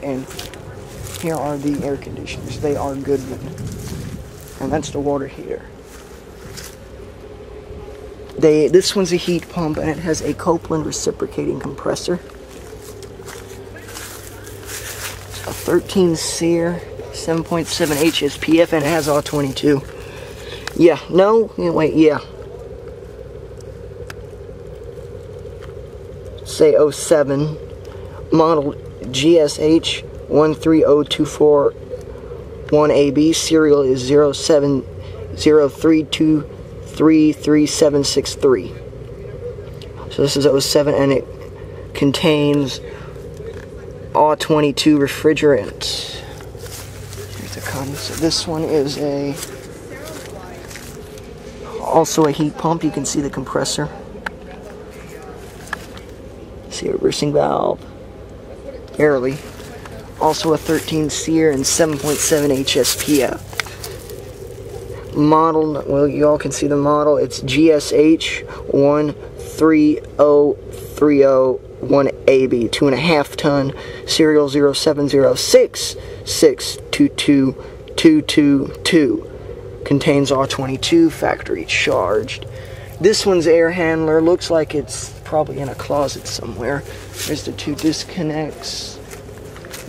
And here are the air conditioners. They are Goodman. And that's the water heater. This one's a heat pump, and it has a Copeland reciprocating compressor. A 13 SEER, 7.7 HSPF, and it has all 22. Yeah, no, wait, yeah. Say 07, model GSH 130241AB, serial is 0703233763. So this is 07, and it contains all 22 refrigerant. Here's the cotton. So this one is also a heat pump. You can see the compressor. See a reversing valve. Barely. Also a 13 SEER and 7.7 HSPF. Model, well, you all can see the model. It's GSH 130301AB, 2.5 ton, serial 07066222222. Contains R22, factory charged. This one's air handler. Looks like it's probably in a closet somewhere. There's the two disconnects.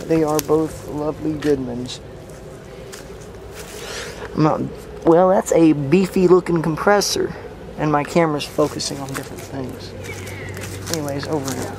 They are both lovely Goodmans. Well, that's a beefy looking compressor, and my camera's focusing on different things. Anyways, over now.